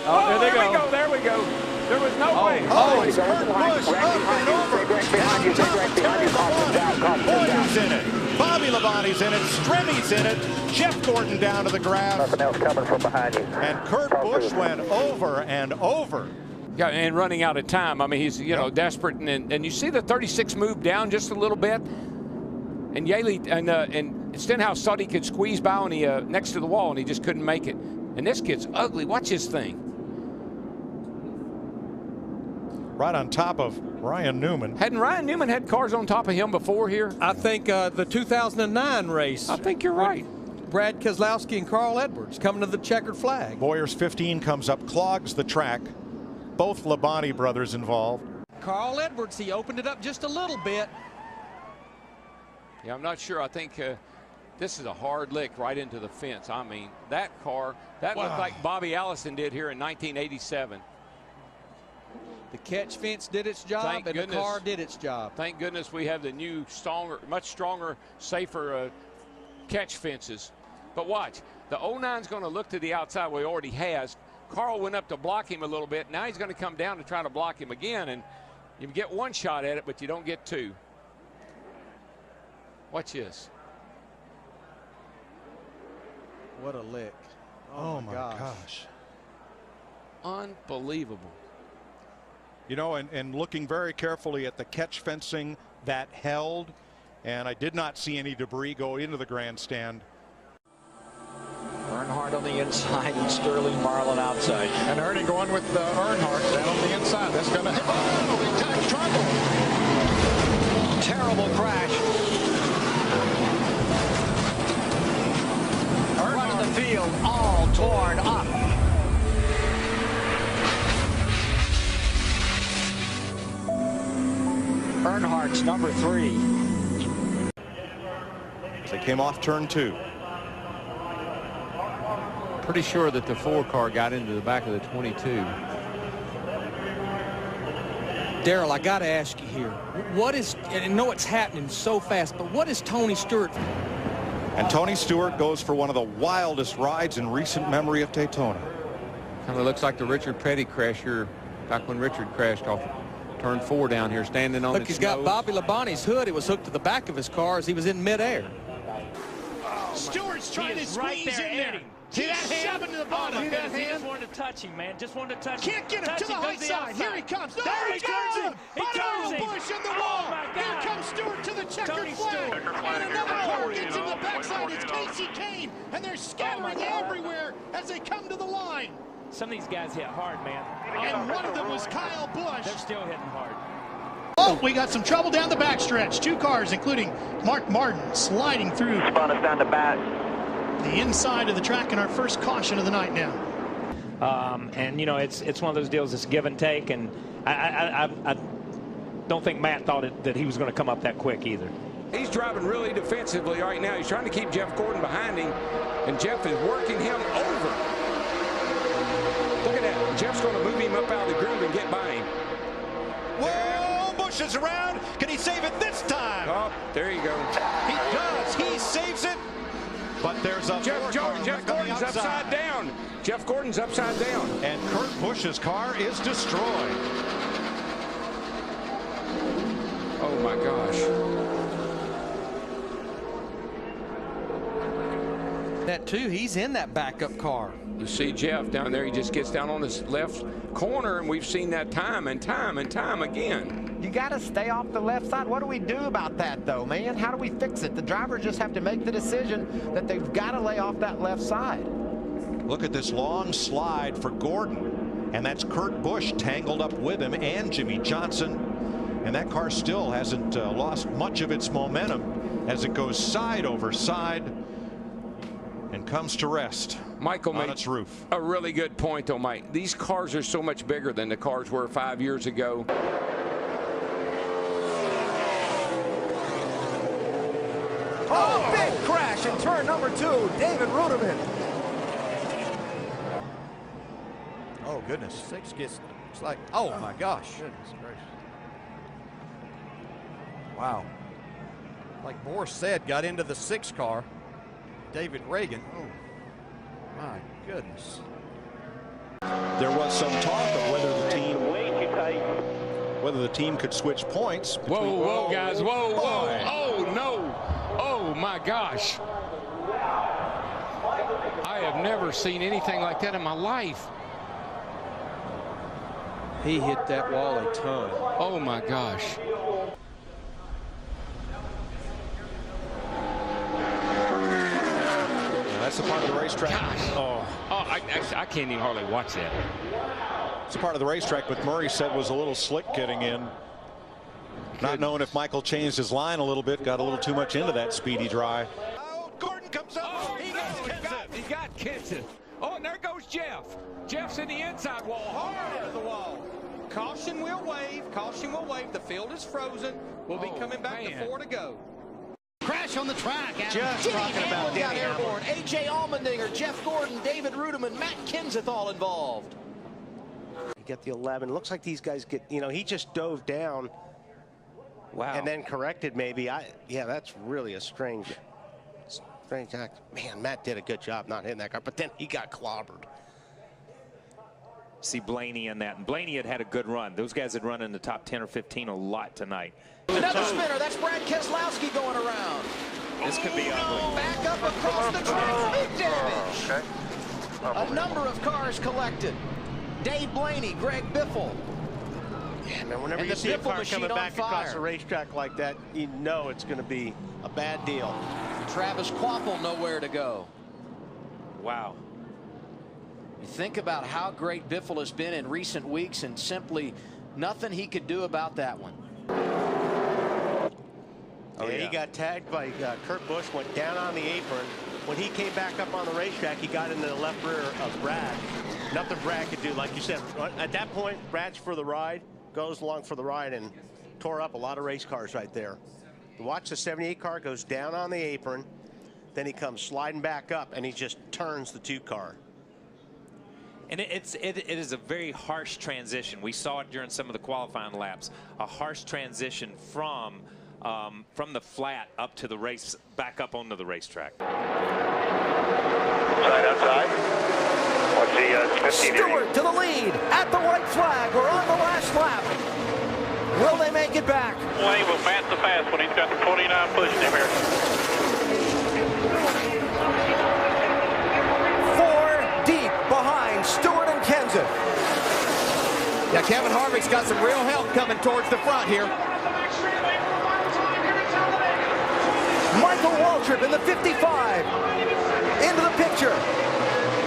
Oh, there they go. There we go. There was no way. Oh, it's Kurt Busch up and over. Boyer's in it. Bobby Labonte's in it. Strimmi's in it. Jeff Gordon down to the grass. Nothing else coming from behind you. And Kurt Busch went over and over. Yeah, and running out of time. I mean, he's, desperate. And you see the 36 move down just a little bit. And Yaley and Stenhouse thought he could squeeze by on the next to the wall, and he just couldn't make it. And this kid's ugly. Watch his thing. Right on top of Ryan Newman. Hadn't Ryan Newman had cars on top of him before here? I think the 2009 race. I think you're right. Brad Keselowski and Carl Edwards coming to the checkered flag. Boyer's 15 comes up, clogs the track. Both Labonte brothers involved. Carl Edwards, he opened it up just a little bit. Yeah, I'm not sure. I think this is a hard lick right into the fence. I mean, that car, that looked like Bobby Allison did here in 1987. The catch fence did its job, and the car did its job. Thank goodness we have the new, much stronger, safer catch fences. But watch, the 09's going to look to the outside where he already has. Carl went up to block him a little bit. Now he's going to come down to try to block him again, and you get one shot at it, but you don't get two. Watch this. What a lick. Oh my gosh. Unbelievable. You know, and looking very carefully at the catch fencing that held, and I did not see any debris go into the grandstand. Earnhardt on the inside and Sterling Marlin outside. And Ernie going with Earnhardt down on the inside. That's going to hit. Oh, big time trouble. Terrible crash. Earnhardt in the field, all torn up. Earnhardt's number 3. They came off turn 2. Pretty sure that the 4 car got into the back of the 22. Darrell, I got to ask you here. What is, and I know it's happening so fast, but what is Tony Stewart? And Tony Stewart goes for one of the wildest rides in recent memory of Daytona. Kind of looks like the Richard Petty crash here, back when Richard crashed off turn 4 down here, standing on Look, he's got Bobby Labonte's hood. It was hooked to the back of his car as he was in midair. Stewart's trying to squeeze in there. See that hand? To the bottom. See that hand? He just wanted to touch him, man. Just wanted to touch him. Can't get him to the high side. Here he comes. No, there he turns him. He turns him. Busch in the wall. Here comes Stewart to the checkered flag. And another car gets in the backside. It's Casey Kane. And they're scattering everywhere as they come to the line. Some of these guys hit hard, man. And one of them was Kyle Busch. They're still hitting hard. Oh, we got some trouble down the backstretch. 2 cars, including Mark Martin, sliding through. Spun us down the back. The inside of the track, and our first caution of the night now. And you know, it's one of those deals. It's give and take, and I don't think Matt thought that he was going to come up that quick either. He's driving really defensively right now. He's trying to keep Jeff Gordon behind him, and Jeff is working him over. Look at that. Jeff's going to move him up out of the groove and get by him. Whoa, Busch is around. Can he save it this time? Oh, there you go. He does. He saves it. But there's a Jeff Gordon's upside down. Jeff Gordon's upside down. And Kurt Busch's car is destroyed. Oh my gosh. That too, he's in that backup car. You see Jeff down there, he just gets down on his left corner, and we've seen that time and time and time again. You got to stay off the left side. What do we do about that, though, man? How do we fix it? The drivers just have to make the decision that they've got to lay off that left side. Look at this long slide for Gordon. And that's Kurt Busch tangled up with him and Jimmy Johnson. And that car still hasn't lost much of its momentum as it goes side over side and comes to rest. Michael on made its roof. A really good point, though, Mike. These cars are so much bigger than the cars were 5 years ago. Oh, big crash in turn number 2. David Ruderman. Oh, goodness. 6 gets, it's like, oh, my gosh. Goodness gracious. Wow. Like Boris said, got into the 6 car. David Reagan. Oh, my goodness. There was some talk of whether the team could switch points. Whoa, whoa, guys, whoa, whoa, oh no, oh my gosh. I have never seen anything like that in my life. He hit that wall a ton. Oh my gosh. That's a part of the racetrack. Oh, I can't even hardly watch that. It's a part of the racetrack, but Murray said was a little slick getting in. Not knowing if Michael changed his line a little bit, got a little too much into that speedy dry. Oh, Gordon comes up. Oh, he got Kenseth. Oh, and there goes Jeff. Jeff's in the inside wall, hard into the wall. Caution will wave. Caution will wave. The field is frozen. We'll be coming back to 4 to go. Crash on the track. Just Jimmy talking about Hamlin got Danny airborne. A.J. Allmendinger, Jeff Gordon, David Rudiman, Matt Kenseth all involved. You get the 11. Looks like these guys get, he just dove down. Wow. And then corrected maybe. Yeah, that's really a strange act. Man, Matt did a good job not hitting that car, but then he got clobbered. See Blaney in that. And Blaney had a good run. Those guys had run in the top 10 or 15 a lot tonight. Another spinner. That's Brad Keselowski going around. This could be ugly. Back up across the track. Big damage. A number of cars collected. Dave Blaney, Greg Biffle. Yeah, man, whenever you see a car coming back across a racetrack like that, you know it's going to be a bad deal. Travis Quapple nowhere to go. Wow. You think about how great Biffle has been in recent weeks, and simply nothing he could do about that one. He got tagged by Kurt Busch, went down on the apron. When he came back up on the racetrack, he got into the left rear of Brad. Nothing Brad could do. Like you said, at that point, Brad's for the ride, goes along for the ride, and tore up a lot of race cars right there. Watch the 78 car goes down on the apron, then he comes sliding back up, and he just turns the 2 car. And it is a very harsh transition. We saw it during some of the qualifying laps. A harsh transition from the flat up to the race, back up onto the racetrack. Outside. What's the 15 Stewart to the lead at the white flag. We're on the last lap. Will they make it back? Wayne will pass the fast when he's got the 49 pushing him here. 4 deep behind Stewart and Kenseth. Yeah, Kevin Harvick's got some real help coming towards the front here. Michael Waltrip in the 55. Into the picture.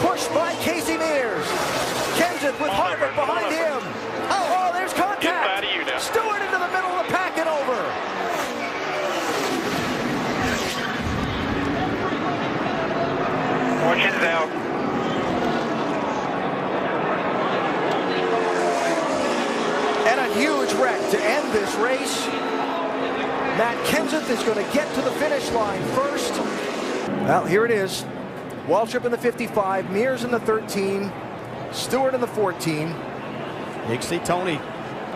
Pushed by Casey Mears. Kenseth with Harvick behind him. Oh, there's contact. Stewart into the middle of the pack and over. Caution's out. And a huge wreck to end this race. Matt Kenseth is going to get to the finish line first. Well, here it is. Waltrip in the 55, Mears in the 13, Stewart in the 14. You can see Tony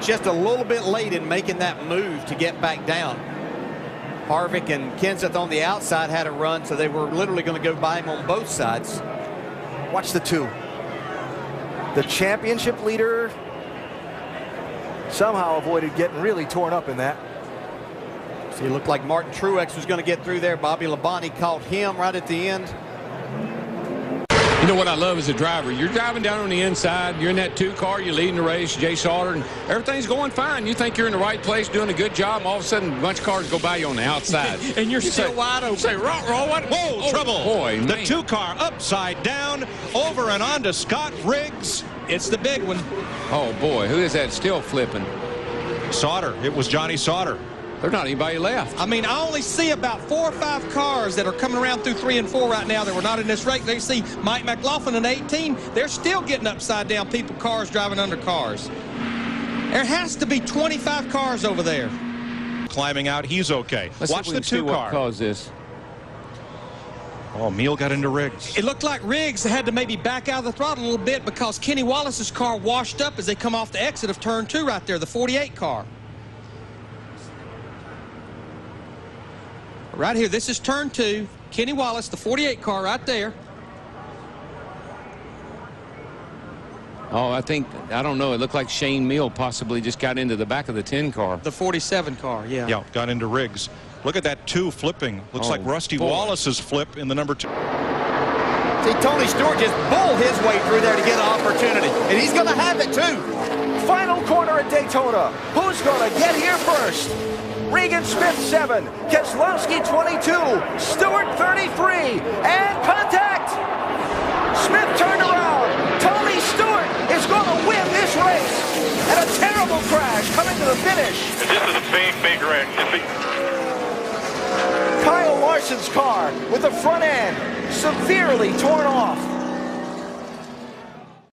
just a little bit late in making that move to get back down. Harvick and Kenseth on the outside had a run, so they were literally going to go by him on both sides. Watch the 2. The championship leader somehow avoided getting really torn up in that. See, it looked like Martin Truex was going to get through there. Bobby Labonte caught him right at the end. You know what I love as a driver? You're driving down on the inside. You're in that 2 car. You're leading the race, Jay Sauter, and everything's going fine. You think you're in the right place, doing a good job. And all of a sudden, a bunch of cars go by you on the outside. And you're still wide open. Say, what? Whoa, trouble. Boy, the 2 car upside down, over and on to Scott Riggs. It's the big one. Oh, boy. Who is that still flipping? Sauter. It was Johnny Sauter. There's not anybody left. I mean, I only see about 4 or 5 cars that are coming around through 3 and 4 right now that were not in this race. They see Mike McLaughlin in 18. They're still getting upside down cars driving under cars. There has to be 25 cars over there. Climbing out, he's okay. Watch the 2 car. What caused this? Oh, Meal got into Riggs. It looked like Riggs had to maybe back out of the throttle a little bit because Kenny Wallace's car washed up as they come off the exit of turn 2 right there, the 48 car. Right here, this is turn 2. Kenny Wallace, the 48 car right there. Oh, I don't know. It looked like Shane Meal possibly just got into the back of the 10 car. The 47 car, yeah. Yeah, got into Riggs. Look at that 2 flipping. Looks like Rusty Wallace's flip in the number 2. See, Tony Stewart just bulled his way through there to get an opportunity, and he's going to have it too. Final corner at Daytona. Who's going to get here first? Regan Smith 7, Keselowski 22, Stewart 33, and contact! Smith turned around. Tony Stewart is going to win this race. And a terrible crash coming to the finish. This is a big, big wreck. Kyle Larson's car with the front end severely torn off.